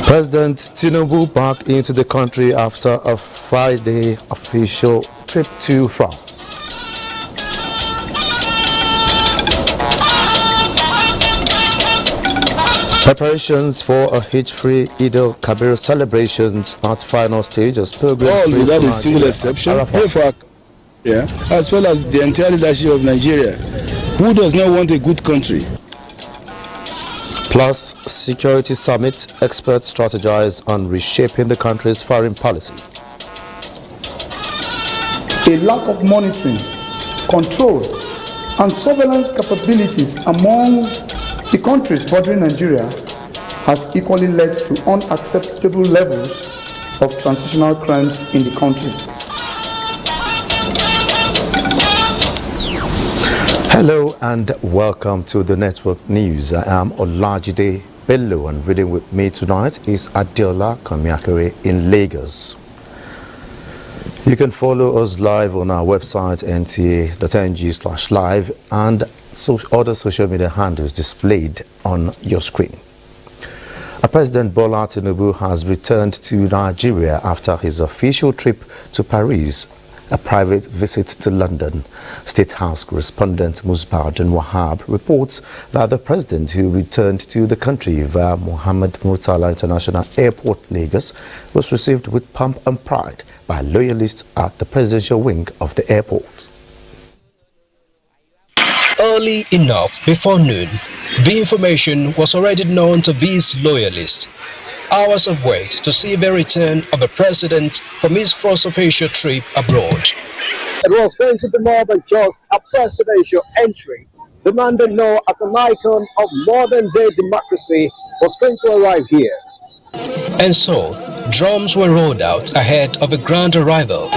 President Tinubu back into the country after a Friday official trip to France. Preparations for a hitch-free Eid al-Kabir celebrations at final stage as pilgrims. All without a single exception, as well as the entire leadership of Nigeria, who does not want a good country. Plus, security summit, experts strategize on reshaping the country's foreign policy. A lack of monitoring, control, and surveillance capabilities amongst the countries bordering Nigeria has equally led to unacceptable levels of transitional crimes in the country. Hello and welcome to the Network News. I am Olajide Bello, and reading with me tonight is Adiola Kamiakere in Lagos. You can follow us live on our website nta.ng/live and other social media handles displayed on your screen. President Bola Tinubu has returned to Nigeria after his official trip to Paris, a private visit to London. State House correspondent Musbah Wahab reports that the president, who returned to the country via Mohammed Murtala International Airport, Lagos, was received with pomp and pride by loyalists at the presidential wing of the airport. Early enough before noon, the information was already known to these loyalists. Hours of wait to see the return of the president from his first official trip abroad. It was going to be more than just a presidential entry. The man they know as an icon of modern-day democracy was going to arrive here. And so, drums were rolled out ahead of a grand arrival.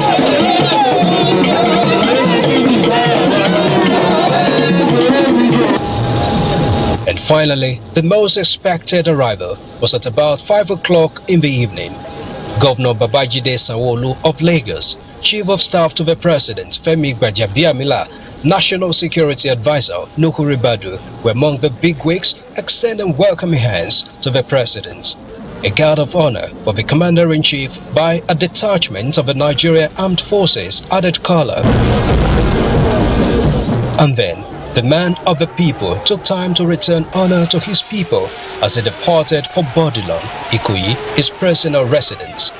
And finally, the most expected arrival was at about 5 o'clock in the evening. Governor Babajide Sanwo-Olu of Lagos, Chief of Staff to the President Femi Gbajabiamila, National Security Advisor Nuhu Ribadu were among the bigwigs extending welcoming hands to the President. A guard of honor for the Commander-in-Chief by a detachment of the Nigerian Armed Forces added color. And then, the man of the people took time to return honor to his people as he departed for Bodilon, Ikoyi, his personal residence.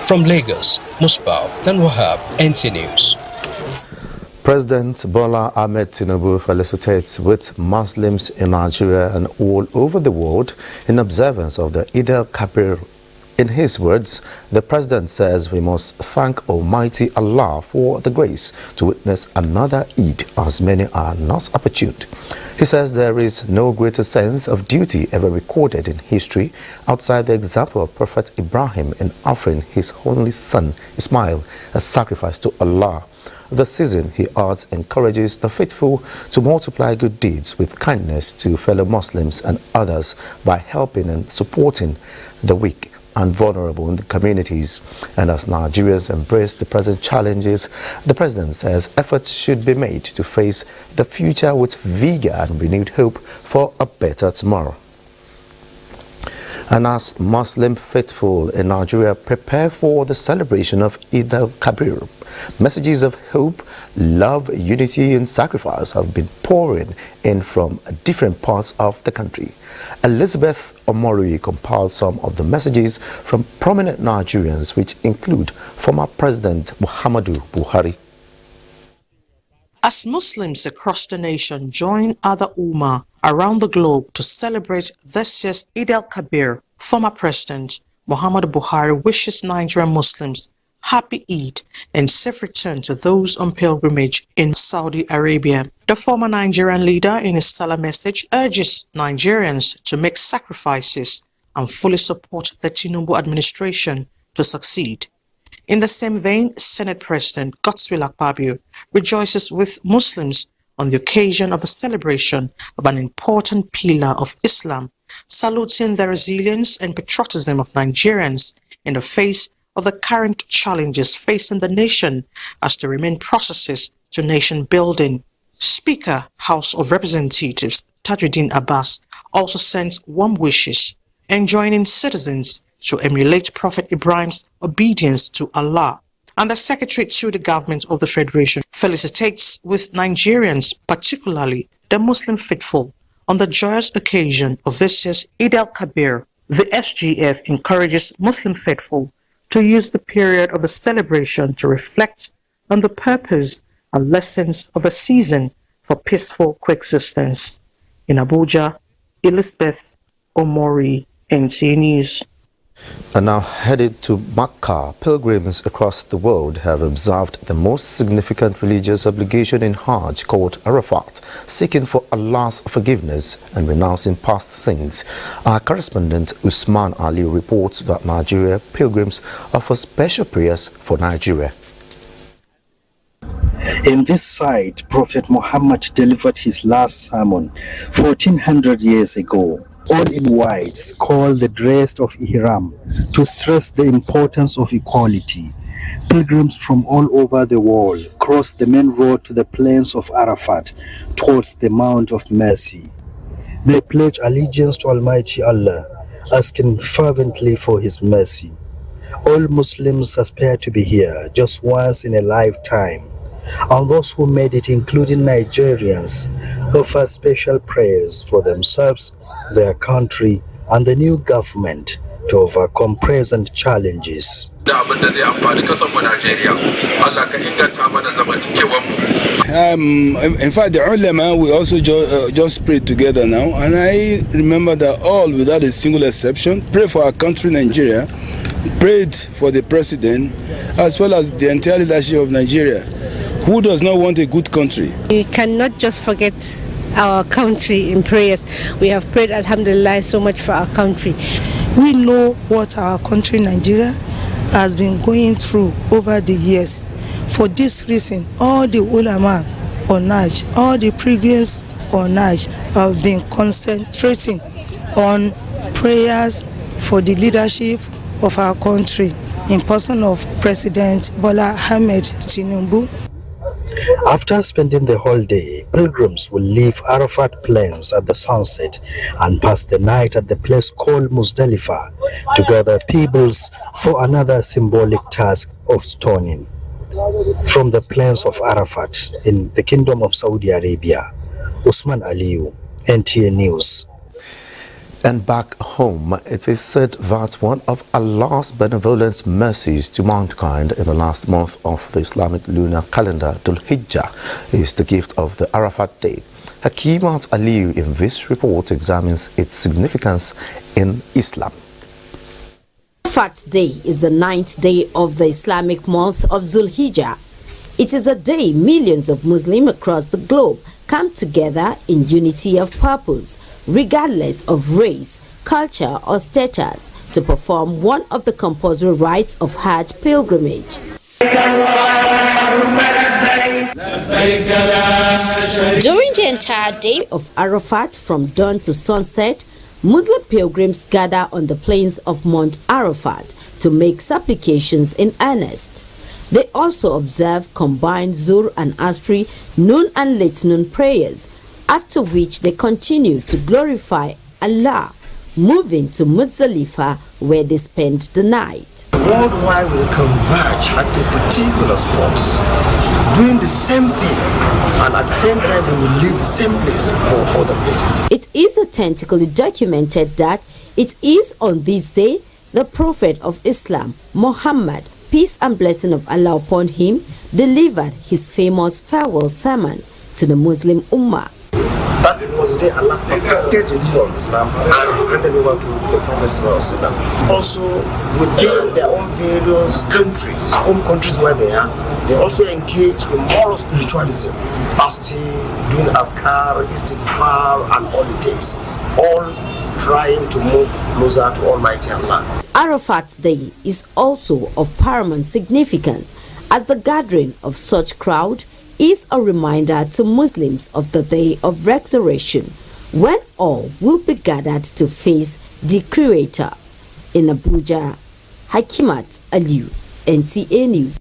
From Lagos, Musbah Wahab, NTA News. President Bola Ahmed Tinubu felicitates with Muslims in Nigeria and all over the world in observance of the Eid al-Kabir. In his words, the president says we must thank Almighty Allah for the grace to witness another Eid, as many are not opportune. He says there is no greater sense of duty ever recorded in history outside the example of Prophet Ibrahim in offering his only son Ismail as sacrifice to Allah. The season, he adds, encourages the faithful to multiply good deeds with kindness to fellow Muslims and others by helping and supporting the weak and vulnerable in the communities. And as Nigerians embrace the present challenges, the president says efforts should be made to face the future with vigor and renewed hope for a better tomorrow. And as Muslim faithful in Nigeria prepare for the celebration of Eid al-Kabir, messages of hope, love, unity and sacrifice have been pouring in from different parts of the country. Elizabeth Omori compiled some of the messages from prominent Nigerians, which include former President Muhammadu Buhari. As Muslims across the nation join other Ummah around the globe to celebrate this year's Eid al-Kabir, former President Muhammadu Buhari wishes Nigerian Muslims happy Eid and safe return to those on pilgrimage in Saudi Arabia. The former Nigerian leader, in his Salah message, urges Nigerians to make sacrifices and fully support the Tinubu administration to succeed. In the same vein, Senate President Godswill Akpabio rejoices with Muslims on the occasion of a celebration of an important pillar of Islam, saluting the resilience and patriotism of Nigerians in the face of the current challenges facing the nation as there remain processes to nation building. Speaker, House of Representatives Tajuddin Abbas also sends warm wishes, enjoining citizens to emulate Prophet Ibrahim's obedience to Allah. And the Secretary to the Government of the Federation felicitates with Nigerians, particularly the Muslim faithful, on the joyous occasion of this year's Eid al-Kabir. The SGF encourages Muslim faithful to use the period of the celebration to reflect on the purpose and lessons of the season for peaceful coexistence. In Abuja, Elizabeth Omori, NTA News. And now headed to Makkah, pilgrims across the world have observed the most significant religious obligation in Hajj, called Arafat, seeking for Allah's forgiveness and renouncing past sins. Our correspondent Usman Ali reports that Nigeria pilgrims offer special prayers for Nigeria. In this site, Prophet Muhammad delivered his last sermon 1400 years ago, all in whites, called the dress of Ihram, to stress the importance of equality. Pilgrims from all over the world cross the main road to the plains of Arafat towards the Mount of Mercy. They pledge allegiance to Almighty Allah, asking fervently for His mercy. All Muslims aspire to be here just once in a lifetime, and those who made it, including Nigerians, offer special prayers for themselves, their country, and the new government to overcome present challenges. In fact, the ulama, we also just prayed together now, and I remember that all, without a single exception, pray for our country, Nigeria, prayed for the president, as well as the entire leadership of Nigeria. Who does not want a good country? We cannot just forget our country in prayers. We have prayed, alhamdulillah, so much for our country. We know what our country, Nigeria, has been going through over the years. For this reason, all the ulama on Hajj, all the pilgrims on Hajj have been concentrating on prayers for the leadership of our country in person of President Bola Ahmed Tinubu. After spending the whole day, pilgrims will leave Arafat plains at the sunset and pass the night at the place called Muzdalifah to gather pebbles for another symbolic task of stoning. From the plains of Arafat in the Kingdom of Saudi Arabia, Usman Aliyu, NTA News. And back home, it is said that one of Allah's benevolent mercies to mankind in the last month of the Islamic lunar calendar, Dhul Hijjah, is the gift of the Arafat Day. Hakimat Aliyu in this report examines its significance in Islam. Arafat Day is the 9th day of the Islamic month of Dhul Hijjah. It is a day millions of Muslims across the globe come together in unity of purpose, regardless of race, culture or status, to perform one of the compulsory rites of Hajj pilgrimage. During the entire day of Arafat, from dawn to sunset, Muslim pilgrims gather on the plains of Mount Arafat to make supplications in earnest. They also observe combined Zuhr and Asri, noon and late noon prayers, after which they continue to glorify Allah, moving to Muzdalifah, where they spend the night. Worldwide will converge at the particular spots, doing the same thing, and at the same time they will leave the same place for other places. It is authentically documented that it is on this day the Prophet of Islam, Muhammad, peace and blessing of Allah upon him, delivered his famous farewell sermon to the Muslim Ummah. That was the day Allah perfected the religion of Islam and handed over to the Prophet ﷺ. Also, within their own various countries, home countries where they are, they also engage in moral spiritualism, fasting, doing adhkar, istighfar, and all it takes, all trying to move closer to Almighty Allah. Arafat's Day is also of paramount significance, as the gathering of such crowd is a reminder to Muslims of the day of resurrection, when all will be gathered to face the Creator. In Abuja, Hakimat Aliyu, NTA News.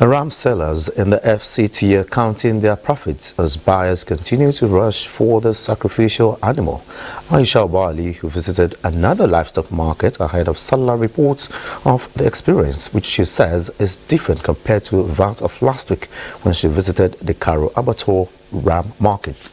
Ram sellers in the FCT are counting their profits as buyers continue to rush for the sacrificial animal. Aisha Buhari, who visited another livestock market ahead of Salah, reports of the experience, which she says is different compared to that of last week when she visited the Karo Abattoir Ram market.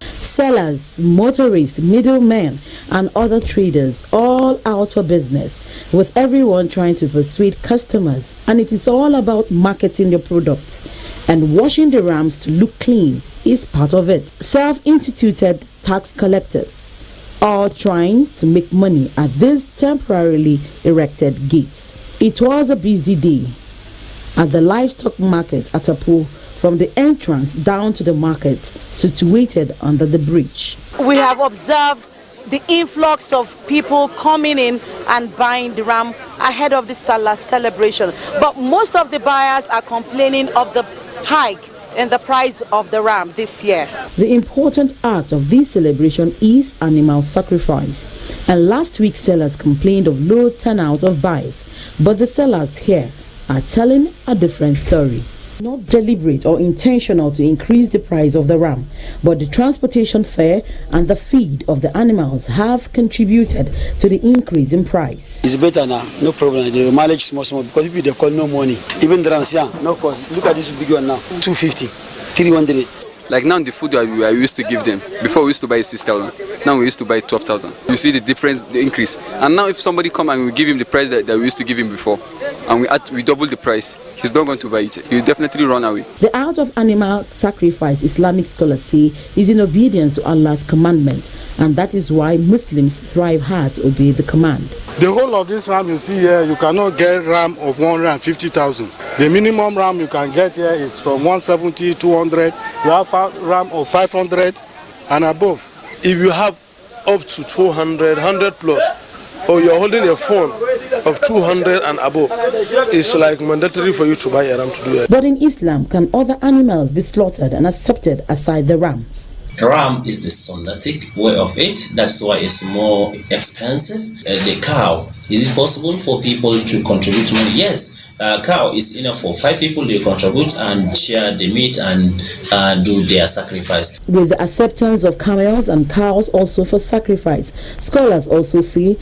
Sellers, motorists, middlemen and other traders all out for business, with everyone trying to persuade customers, and it is all about marketing your product, and washing the rams to look clean is part of it. Self-instituted tax collectors all trying to make money at these temporarily erected gates. It was a busy day at the livestock market at Apo, from the entrance down to the market situated under the bridge. We have observed the influx of people coming in and buying the ram ahead of the Salah celebration. But most of the buyers are complaining of the hike in the price of the ram this year. The important act of this celebration is animal sacrifice. And last week sellers complained of low turnout of buyers. But the sellers here are telling a different story. Not deliberate or intentional to increase the price of the ram, but the transportation fare and the feed of the animals have contributed to the increase in price. It's better now, no problem. They manage small because people they call no money. Even the rams, yeah, no cost. Look at this big one now, 250, 300. Like now the food that we used to give them, before we used to buy 6,000, now we used to buy 12,000. You see the difference, the increase. And now if somebody come and we give him the price that we used to give him before, and we double the price, he's not going to buy it. He'll definitely run away. The act of animal sacrifice, Islamic scholars say, is in obedience to Allah's commandment, and that is why Muslims thrive hard to obey the command. The whole of this ram you see here, you cannot get ram of 150,000. The minimum ram you can get here is from 170, 200. You have ram of 500 and above. If you have up to 200, 100 plus, or you're holding a phone of 200 and above, it's like mandatory for you to buy a ram to do it. But in Islam, can other animals be slaughtered and accepted aside the ram? Ram is the sunnatic way of it. That's why it's more expensive. The cow, is it possible for people to contribute money? Yes. Cow is enough for 5 people. They contribute and share the meat and do their sacrifice. With the acceptance of camels and cows also for sacrifice, scholars also say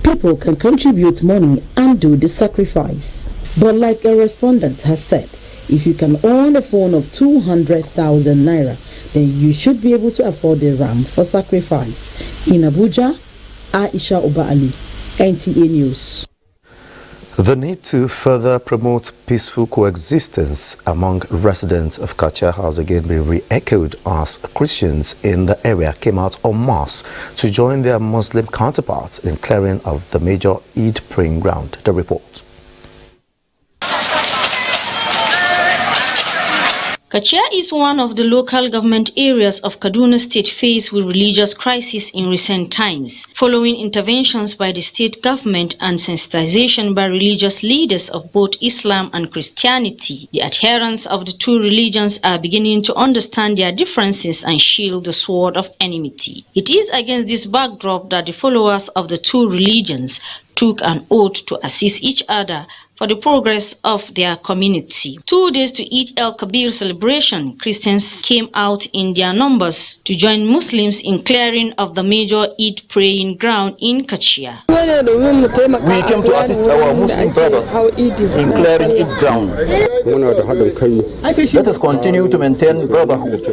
people can contribute money and do the sacrifice. But like a respondent has said, if you can own a phone of 200,000 naira, then you should be able to afford the ram for sacrifice. In Abuja, Aisha Buhari, NTA News. The need to further promote peaceful coexistence among residents of Kachia has again been re-echoed as Christians in the area came out en masse to join their Muslim counterparts in clearing of the major Eid praying ground. The report. Kachia is one of the local government areas of Kaduna State faced with religious crisis in recent times. Following interventions by the state government and sensitization by religious leaders of both Islam and Christianity, the adherents of the two religions are beginning to understand their differences and shield the sword of enmity. It is against this backdrop that the followers of the two religions took an oath to assist each other for the progress of their community. 2 days to Eid el-Kabir celebration, Christians came out in their numbers to join Muslims in clearing of the major Eid praying ground in Kachia. We came to assist our Muslim brothers in clearing Eid ground. Let us continue to maintain brotherhood.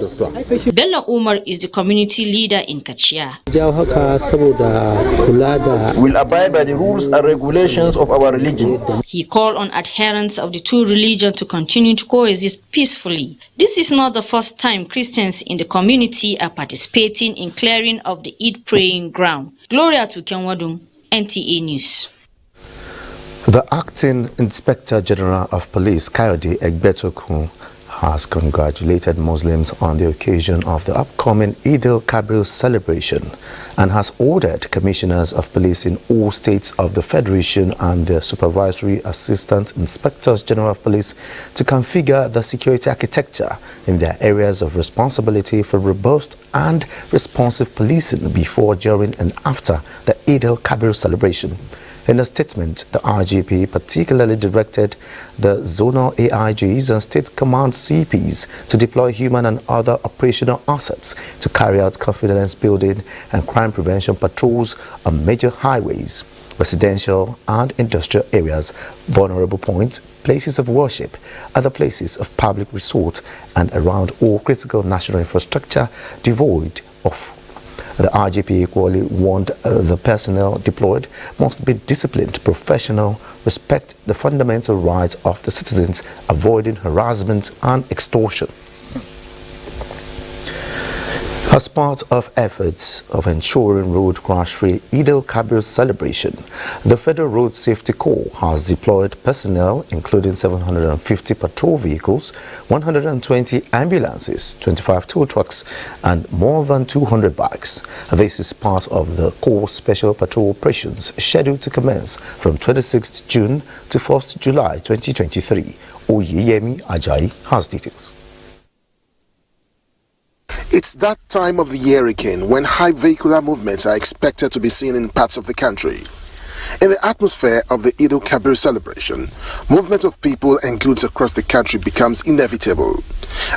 Bello Umar is the community leader in Kachia. We'll abide by the rules and regulations of our religion. He called on adherents of the two religions to continue to coexist peacefully. This is not the first time Christians in the community are participating in clearing of the Eid praying ground. Gloria to Kenwadun, NTA News. The Acting Inspector General of Police, Kayode Egbetokun, has congratulated Muslims on the occasion of the upcoming Eid el-Kabir celebration and has ordered commissioners of police in all states of the Federation and their supervisory assistant inspectors general of police to configure the security architecture in their areas of responsibility for robust and responsive policing before, during and after the Eid el-Kabir celebration. In a statement, the IGP particularly directed the zonal AIGs and state command CPs to deploy human and other operational assets to carry out confidence building and crime prevention patrols on major highways, residential and industrial areas, vulnerable points, places of worship, other places of public resort, and around all critical national infrastructure devoid of. The IGP equally warned the personnel deployed must be disciplined, professional, respect the fundamental rights of the citizens, avoiding harassment and extortion. As part of efforts of ensuring road crash-free Eid al-Kabir celebration, the Federal Road Safety Corps has deployed personnel including 750 patrol vehicles, 120 ambulances, 25 tow trucks and more than 200 bikes. This is part of the Corps Special Patrol Operations scheduled to commence from 26th June to 1st July 2023. Oyeyemi Ajayi has details. It's that time of the year again when high vehicular movements are expected to be seen in parts of the country. In the atmosphere of the Eid al-Kabir celebration, movement of people and goods across the country becomes inevitable.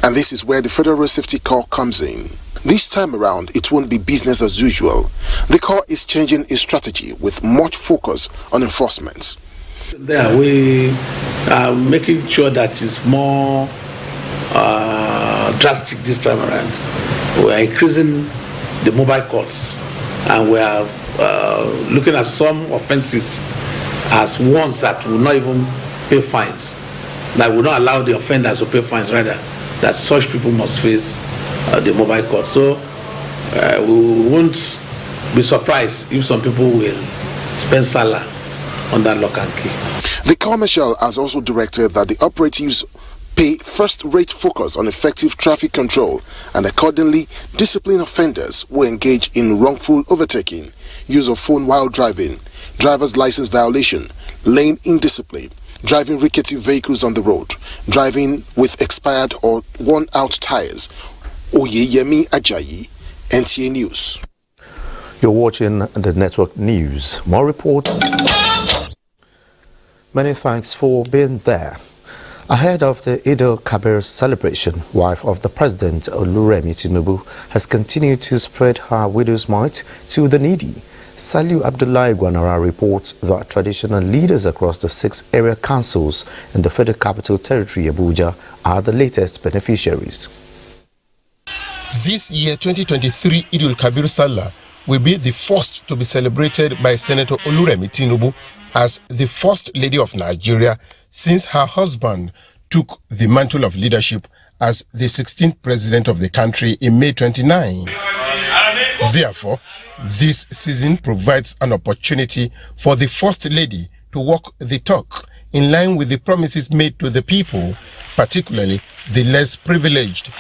And this is where the Federal Road Safety Corps comes in. This time around, it won't be business as usual. The Corps is changing its strategy with much focus on enforcement. There we are making sure that it's more drastic this time around. We are increasing the mobile courts, and we are looking at some offences as ones that will not even pay fines, that will not allow the offenders to pay fines, rather that such people must face the mobile court. So we won't be surprised if some people will spend Salah on that lock and key. The Corps Marshal has also directed that the operatives pay first-rate focus on effective traffic control and accordingly discipline offenders who engage in wrongful overtaking, use of phone while driving, driver's license violation, lane indiscipline, driving rickety vehicles on the road, driving with expired or worn-out tires. Oyeyemi Ajayi, NTA News. You're watching the Network News. More reports. Many thanks for being there. Ahead of the Eid al-Kabir celebration, wife of the President, Oluremi Tinubu, has continued to spread her widow's mite to the needy. Saliu Abdullahi Gwanara reports that traditional leaders across the 6 area councils in the Federal Capital Territory, Abuja, are the latest beneficiaries. This year, 2023 Eid al-Kabir Salah will be the first to be celebrated by Senator Oluremi Tinubu as the First Lady of Nigeria since her husband took the mantle of leadership as the 16th president of the country in May 29. Therefore, this season provides an opportunity for the First Lady to walk the talk in line with the promises made to the people, particularly the less privileged.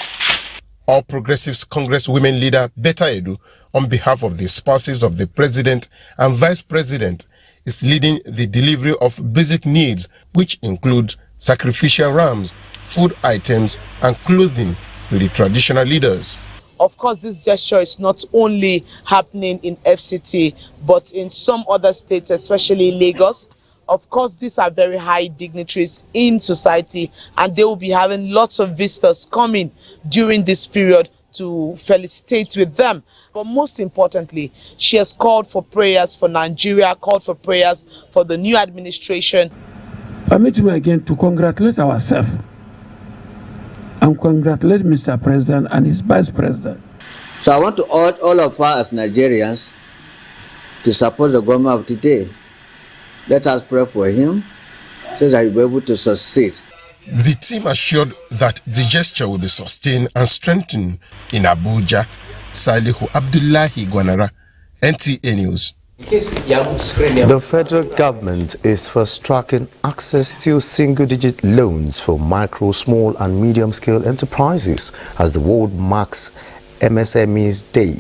All Progressives Congress women leader Betta Edu, on behalf of the spouses of the president and vice president, is leading the delivery of basic needs, which include sacrificial rams, food items, and clothing to the traditional leaders. Of course, this gesture is not only happening in FCT, but in some other states, especially Lagos. Of course, these are very high dignitaries in society, and they will be having lots of visitors coming during this period to felicitate with them. But most importantly, she has called for prayers for Nigeria, called for prayers for the new administration. Permit me again to congratulate ourselves and congratulate Mr. President and his Vice President. So I want to urge all of us as Nigerians to support the government of today. Let us pray for him so that he will be able to succeed. The team assured that the gesture will be sustained and strengthened in Abuja. Salihu Abdullahi Gwanara, NTA News. The federal government is fast-tracking access to single-digit loans for micro, small and medium-scale enterprises as the world marks MSMEs Day.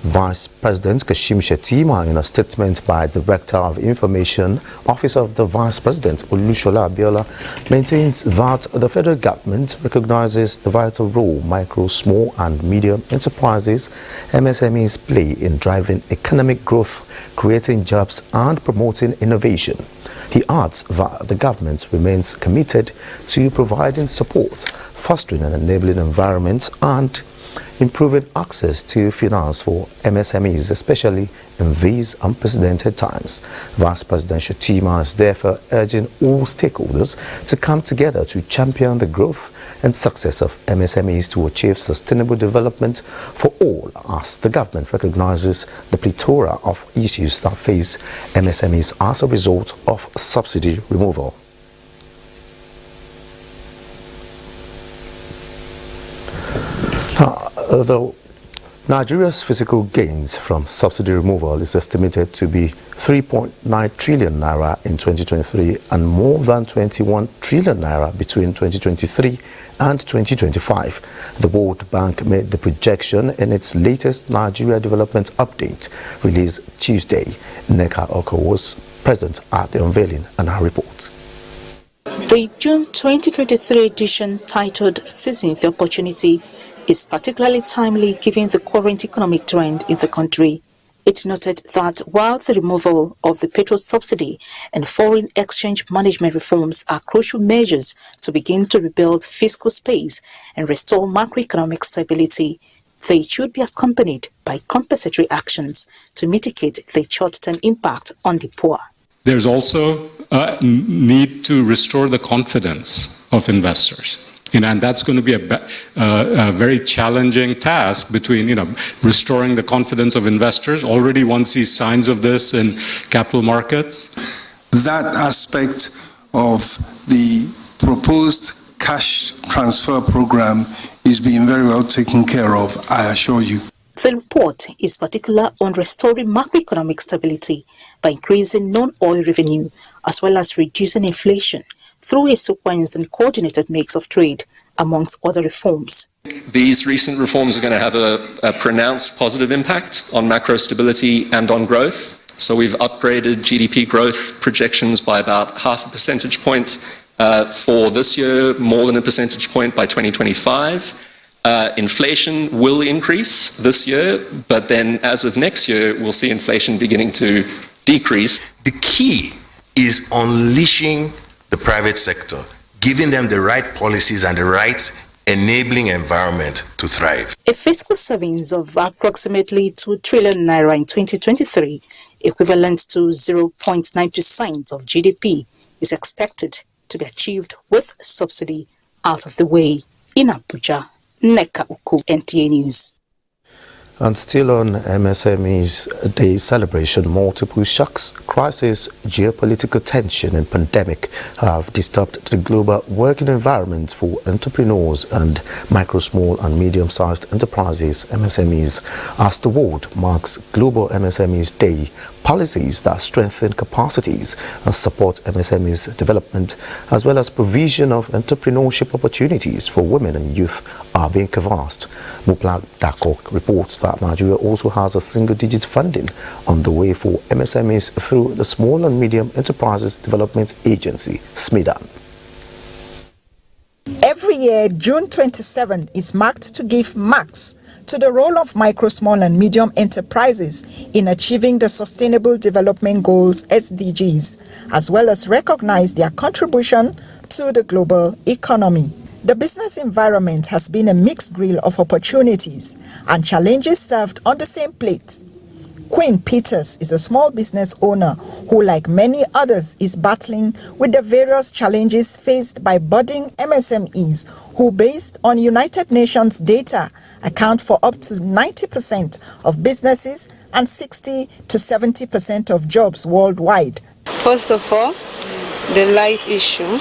Vice President Kashim Shettima, in a statement by Director of Information, Office of the Vice President Olushola Abiola, maintains that the federal government recognizes the vital role micro, small and medium enterprises MSMEs play in driving economic growth, creating jobs and promoting innovation. He adds that the government remains committed to providing support, fostering an enabling environment and improving access to finance for MSMEs, especially in these unprecedented times. Vice President Shettima is therefore urging all stakeholders to come together to champion the growth and success of MSMEs to achieve sustainable development for all, as the government recognizes the plethora of issues that face MSMEs as a result of subsidy removal. Although Nigeria's fiscal gains from subsidy removal is estimated to be 3.9 trillion naira in 2023 and more than 21 trillion naira between 2023 and 2025. The World Bank made the projection in its latest Nigeria Development Update released Tuesday. Neka Oko was present at the unveiling and her report. The June 2023 edition, titled Seizing the Opportunity, is particularly timely given the current economic trend in the country. It noted that while the removal of the petrol subsidy and foreign exchange management reforms are crucial measures to begin to rebuild fiscal space and restore macroeconomic stability, they should be accompanied by compensatory actions to mitigate the short-term impact on the poor. There's also a need to restore the confidence of investors. And that's going to be a very challenging task between, restoring the confidence of investors. Already one sees signs of this in capital markets. That aspect of the proposed cash transfer program is being very well taken care of, I assure you. The report is particular on restoring macroeconomic stability by increasing non-oil revenue as well as reducing inflation through a sequenced and coordinated mix of trade, amongst other reforms. These recent reforms are going to have a pronounced positive impact on macro stability and on growth. So we've upgraded GDP growth projections by about 0.5 percentage point for this year, more than a percentage point by 2025. Inflation will increase this year, but then as of next year, we'll see inflation beginning to decrease. The key is unleashing the private sector, giving them the right policies and the right enabling environment to thrive. A fiscal savings of approximately 2 trillion naira in 2023, equivalent to 0.9% of GDP, is expected to be achieved with subsidy out of the way. In Abuja, Neka Uku, NTA News. And still on MSMEs Day celebration, multiple shocks, crisis, geopolitical tension and pandemic have disturbed the global working environment for entrepreneurs and micro, small and medium-sized enterprises, MSMEs. As the world marks Global MSMEs Day, policies that strengthen capacities and support MSMEs development, as well as provision of entrepreneurship opportunities for women and youth, are being canvassed. Muplak Dakok reports that Nigeria also has a single-digit funding on the way for MSMEs through the Small and Medium Enterprises Development Agency, SMEDA. Every year, June 27 is marked to give marks to the role of micro, small and medium enterprises in achieving the Sustainable Development Goals SDGs, as well as recognize their contribution to the global economy. The business environment has been a mixed grill of opportunities and challenges served on the same plate. Queen Peters is a small business owner who, like many others, is battling with the various challenges faced by budding MSMEs who, based on United Nations data, account for up to 90% of businesses and 60 to 70% of jobs worldwide. First of all, the light issue,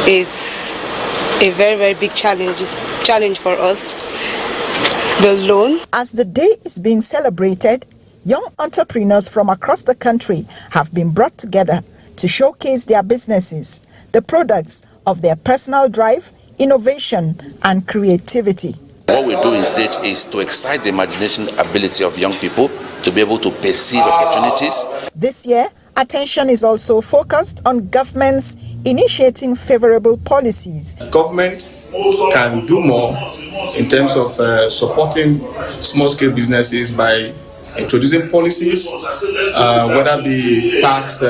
it's a very, very big challenge for us. The loan. As the day is being celebrated, young entrepreneurs from across the country have been brought together to showcase their businesses, the products of their personal drive, innovation, and creativity. What we do instead is to excite the imagination ability of young people to be able to perceive opportunities. This year, attention is also focused on governments initiating favorable policies. Government can do more in terms of supporting small-scale businesses by introducing policies, whether it be tax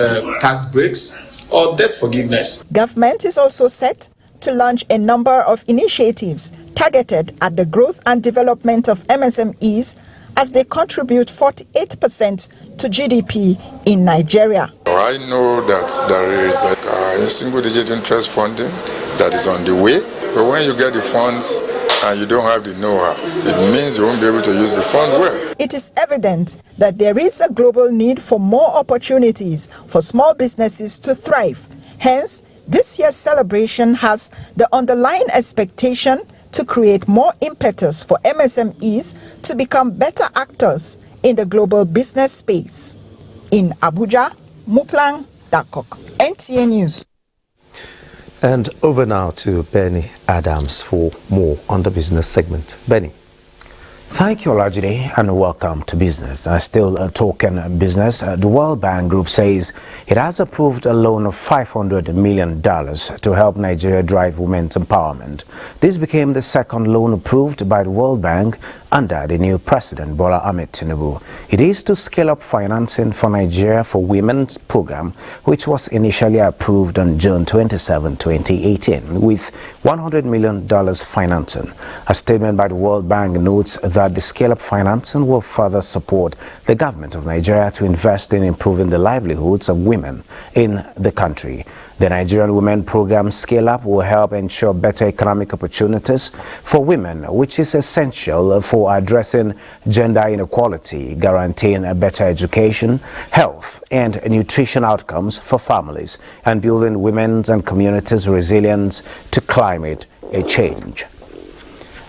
breaks or debt forgiveness. Government is also set to launch a number of initiatives targeted at the growth and development of MSMEs as they contribute 48% to GDP in Nigeria. I know that there is a single-digit interest funding that is on the way, but when you get the funds and you don't have the know-how, it means you won't be able to use the fund well. It is evident that there is a global need for more opportunities for small businesses to thrive. Hence, this year's celebration has the underlying expectation to create more impetus for MSMEs to become better actors in the global business space. In Abuja, Muplang Dakok, NTA News. And over now to Benny Adams for more on the business segment. Benny. Thank you, Olajide, and welcome to business. Still talking business, the World Bank Group says it has approved a loan of $500 million to help Nigeria drive women's empowerment. This became the second loan approved by the World Bank under the new President Bola Ahmed Tinubu. It is to scale up financing for Nigeria for Women's program, which was initially approved on June 27, 2018, with $100 million financing. A statement by the World Bank notes that the scale-up financing will further support the government of Nigeria to invest in improving the livelihoods of women in the country. The Nigerian Women Program Scale-Up will help ensure better economic opportunities for women, which is essential for addressing gender inequality, guaranteeing a better education, health, and nutrition outcomes for families, and building women's and communities' resilience to climate change.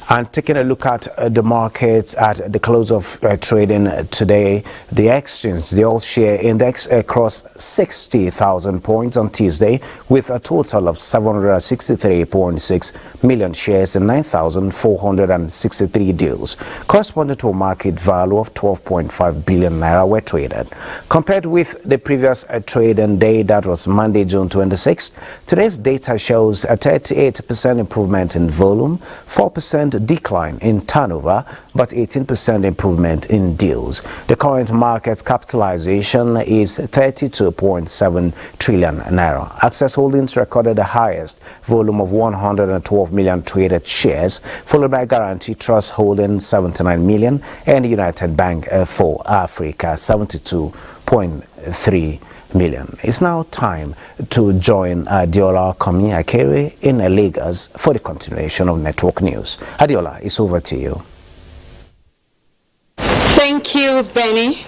And taking a look at the markets at the close of trading today, the exchange, the all-share index crossed 60,000 points on Tuesday with a total of 763.6 million shares and 9,463 deals, corresponding to a market value of 12.5 billion naira were traded. Compared with the previous trading day, that was Monday, June 26, today's data shows a 38% improvement in volume, 4% decline in turnover, but 18% improvement in deals. The current market capitalization is 32.7 trillion naira. Access Holdings recorded the highest volume of 112 million traded shares, followed by Guarantee Trust Holdings 79 million and United Bank for Africa 72.3 million. It's now time to join Adiola Komi Akere in Lagos for the continuation of Network News. Adiola, it's over to you. Thank you, Benny.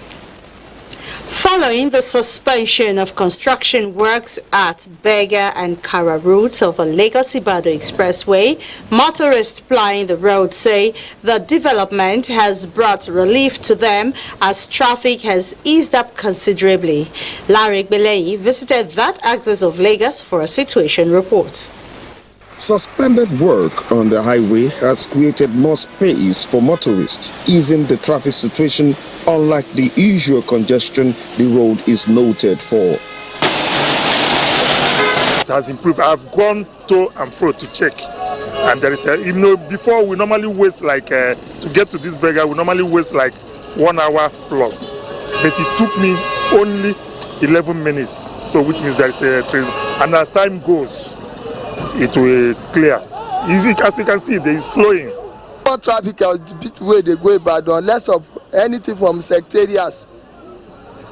Following the suspension of construction works at Bega and Kara routes of a Lagos-Ibadan expressway, motorists plying the road say the development has brought relief to them as traffic has eased up considerably. Larry Beleyi visited that axis of Lagos for a situation report. Suspended work on the highway has created more space for motorists, easing the traffic situation, unlike the usual congestion the road is noted for. It has improved. I've gone to and fro to check, and there is before we normally waste to get to this Beggar, we normally waste 1 hour plus, but it took me only 11 minutes, so which means there is a train, and as time goes, it will clear. As you can see, there is flowing. More traffic a bit where they go about, unless of anything from secretariats.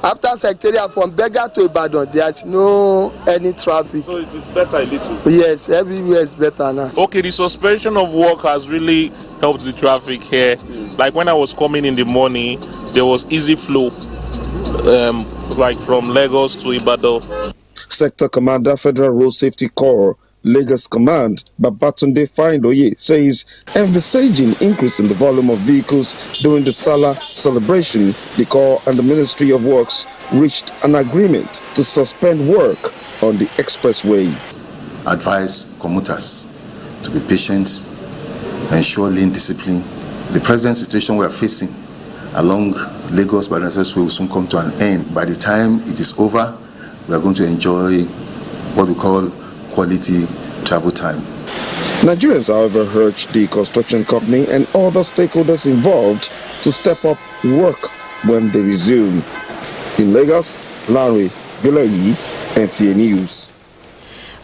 After secretariat from Bega to Ibadan, there's no any traffic. So it is better a little. Yes, everywhere is better now. Okay, the suspension of work has really helped the traffic here. Like when I was coming in the morning, there was easy flow, from Lagos to Ibadan. Sector Commander, Federal Road Safety Corps, Lagos Command, Babatunde Faindoye, says envisaging increase in the volume of vehicles during the Salah celebration, the Corps and the Ministry of Works reached an agreement to suspend work on the expressway. Advise commuters to be patient ensure lane discipline. The present situation we are facing along Lagos Badon Expressway will soon come to an end. By the time it is over, we are going to enjoy what we call quality travel time. Nigerians, however, urge the construction company and other stakeholders involved to step up work when they resume. In Lagos, Larry Gulayi, NTA News.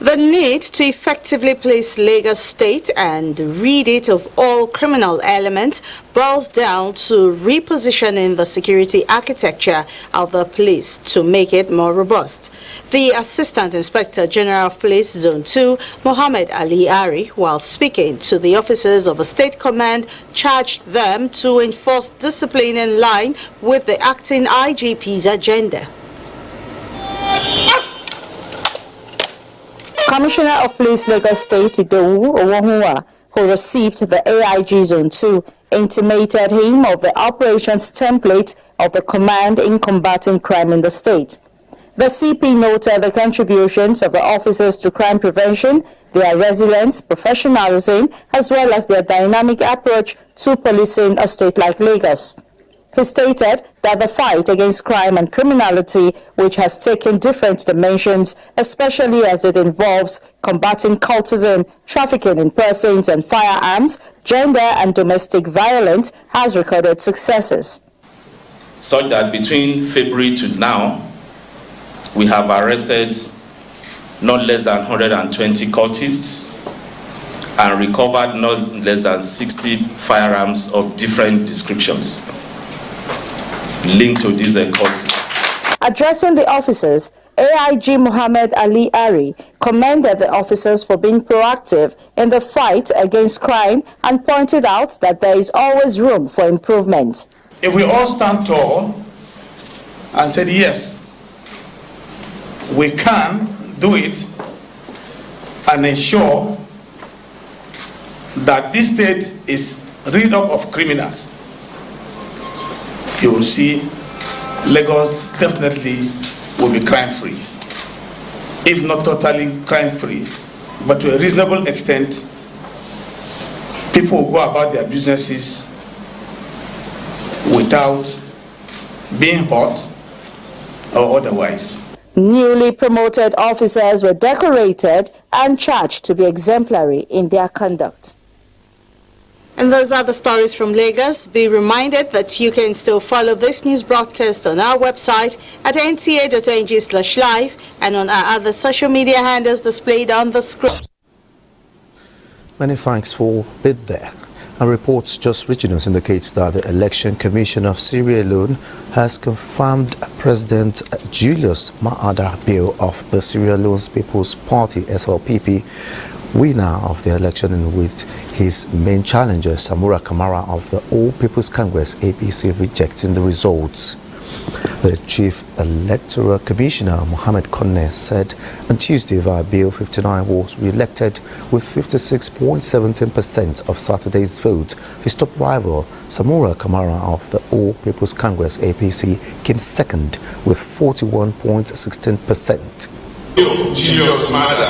The need to effectively police Lagos State and rid it of all criminal elements boils down to repositioning the security architecture of the police to make it more robust. The Assistant Inspector General of Police Zone 2, Mohammed Ali Ari, while speaking to the officers of a state command, charged them to enforce discipline in line with the acting IGP's agenda. Commissioner of Police Lagos State Idowu Owohunwa, who received the AIG Zone 2, intimated him of the operations template of the command in combating crime in the state. The CP noted the contributions of the officers to crime prevention, their resilience, professionalism, as well as their dynamic approach to policing a state like Lagos. He stated that the fight against crime and criminality, which has taken different dimensions, especially as it involves combating cultism, trafficking in persons and firearms, gender and domestic violence, has recorded successes. Such that between February to now, we have arrested not less than 120 cultists and recovered not less than 60 firearms of different descriptions linked to these cultists. Addressing the officers, AIG Mohammed Ali Ari commended the officers for being proactive in the fight against crime and pointed out that there is always room for improvement. If we all stand tall and said, yes, we can do it and ensure that this state is rid of criminals, you will see Lagos definitely will be crime-free. If not totally crime-free, but to a reasonable extent, people will go about their businesses without being hurt or otherwise. Newly promoted officers were decorated and charged to be exemplary in their conduct. And those are the stories from Lagos. Be reminded that you can still follow this news broadcast on our website at nta.ng/live and on our other social media handles displayed on the screen. Many thanks for being there. And reports just reaching us indicates that the Election Commission of Sierra Leone has confirmed President Julius Maada Bio of the Sierra Leone People's Party (SLPP) winner of the election, and with his main challenger Samura Kamara of the All People's Congress (APC) rejecting the results. The Chief Electoral Commissioner Mohammed Konne said on Tuesday that Bill 59 was re-elected with 56.17% of Saturday's vote. His top rival Samura Kamara of the All People's Congress (APC) came second with 41.16%. Julius Maada,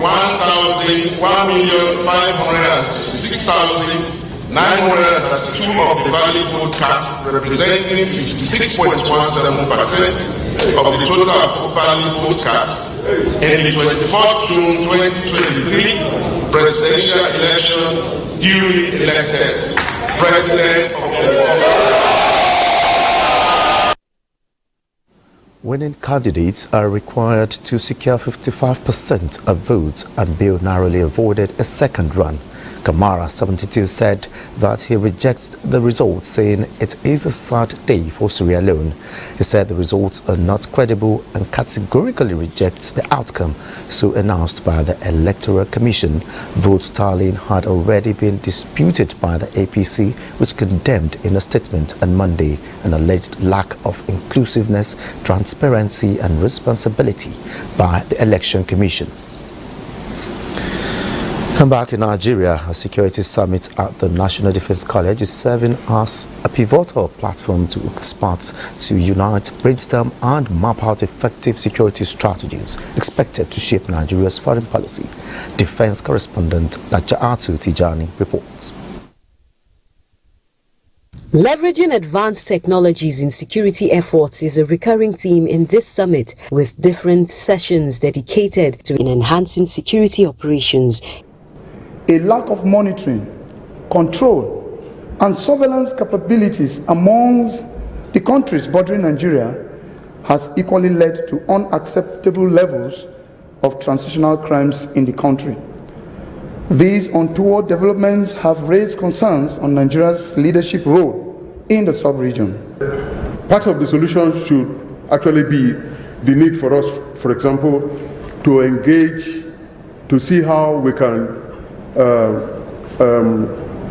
1,566,932 of the valid vote cast, representing 56.17% of the total valid vote cast in the 24th June 2023 presidential election, duly elected President of the Republic. Winning candidates are required to secure 55% of votes, and Bill narrowly avoided a second run. Kamara, 72, said that he rejects the results, saying it is a sad day for Sierra Leone. He said the results are not credible and categorically rejects the outcome so announced by the Electoral Commission. Vote tallying had already been disputed by the APC, which condemned in a statement on Monday an alleged lack of inclusiveness, transparency and responsibility by the Election Commission. And back in Nigeria, a security summit at the National Defense College is serving as a pivotal platform to experts to unite, brainstorm and map out effective security strategies expected to shape Nigeria's foreign policy. Defense correspondent Najatu Tijani reports. Leveraging advanced technologies in security efforts is a recurring theme in this summit, with different sessions dedicated to enhancing security operations. A lack of monitoring, control, and surveillance capabilities amongst the countries bordering Nigeria has equally led to unacceptable levels of transnational crimes in the country. These untoward developments have raised concerns on Nigeria's leadership role in the sub-region. Part of the solution should actually be the need for us, for example, to engage to see how we can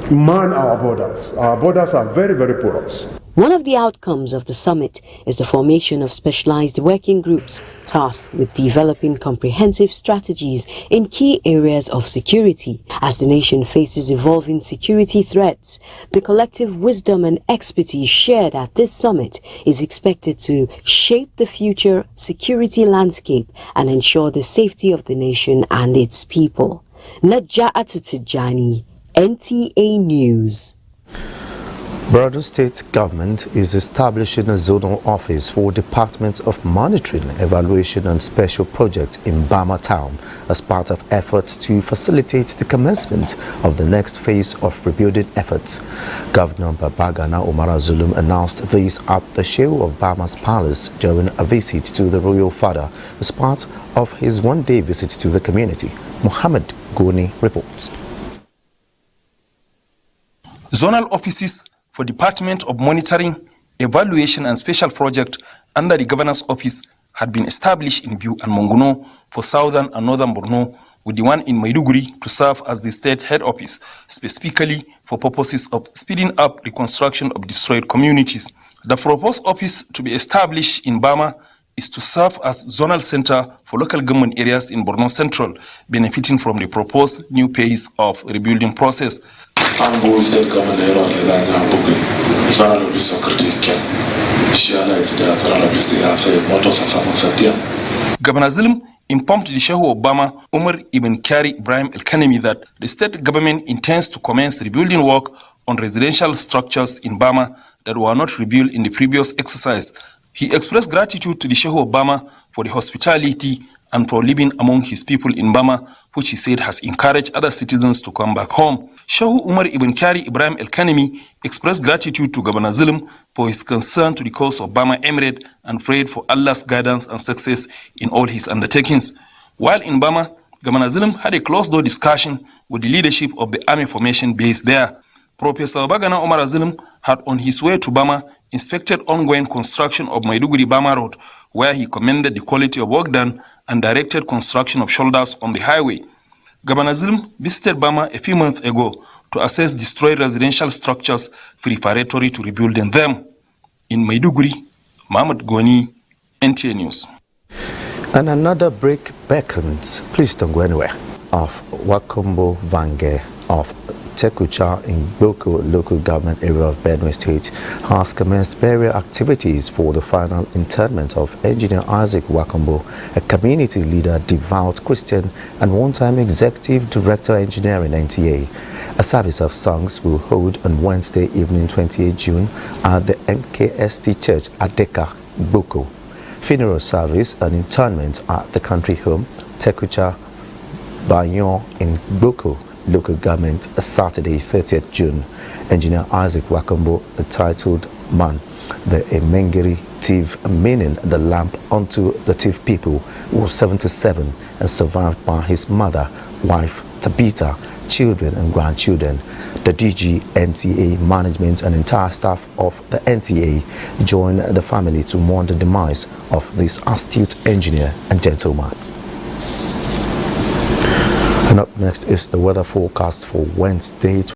man our borders. Our borders are very, very porous. One of the outcomes of the summit is the formation of specialized working groups tasked with developing comprehensive strategies in key areas of security. As the nation faces evolving security threats, the collective wisdom and expertise shared at this summit is expected to shape the future security landscape and ensure the safety of the nation and its people. Najatu Tijani, NTA News. Borno State Government is establishing a zonal office for Department of Monitoring, Evaluation and Special Projects in Bama Town as part of efforts to facilitate the commencement of the next phase of rebuilding efforts. Governor Babagana Umara Zulum announced this at the show of Bama's Palace during a visit to the Royal Father as part of his one-day visit to the community. Mohammed Goni reports. Zonal offices for Department of Monitoring, Evaluation and Special Project under the Governor's Office had been established in Biu and Monguno for southern and northern Borno, with the one in Maiduguri to serve as the state head office, specifically for purposes of speeding up reconstruction of destroyed communities. The proposed office to be established in Bama is to serve as zonal center for local government areas in Borno Central, benefiting from the proposed new phase of rebuilding process. Governor Zulum informed the Shehu of Bama, Umar Ibn Kari Ibrahim El-Kanemi, that the state government intends to commence rebuilding work on residential structures in Bama that were not rebuilt in the previous exercise. He expressed gratitude to the Shehu of Bama for the hospitality and for living among his people in Bama, which he said has encouraged other citizens to come back home. Shehu Umar Ibn Kari Ibrahim El-Kanemi expressed gratitude to Governor Zulum for his concern to the cause of Bama Emirate and prayed for Allah's guidance and success in all his undertakings. While in Bama, Governor Zulum had a closed-door discussion with the leadership of the army formation base there. Professor Babagana Umar Zulum had on his way to Bama inspected ongoing construction of Maiduguri-Bama Road, where he commended the quality of work done and directed construction of shoulders on the highway. Governor Zulum visited Bama a few months ago to assess destroyed residential structures preparatory to rebuilding them. In Maiduguri, Mohammed Goni, NTA News. And another break beckons, please don't go anywhere, of Wakombo Vange of Tekucha in Gboko local government area of Benue State has commenced burial activities for the final interment of Engineer Isaac Wakombo, a community leader, devout Christian and one-time executive director engineering NTA. A service of songs will hold on Wednesday evening 28 June at the MKST Church at Deka, Gboko. Funeral service and interment at the country home, Tekucha Bayon in Gboko local government, Saturday 30th June. Engineer Isaac Wakombo, the titled man, the Emengiri thief, meaning the lamp unto the thief people, was 77 and survived by his mother, wife Tabitha, children and grandchildren. The DG, NTA management and entire staff of the NTA joined the family to mourn the demise of this astute engineer and gentleman. And up next is the weather forecast for Wednesday.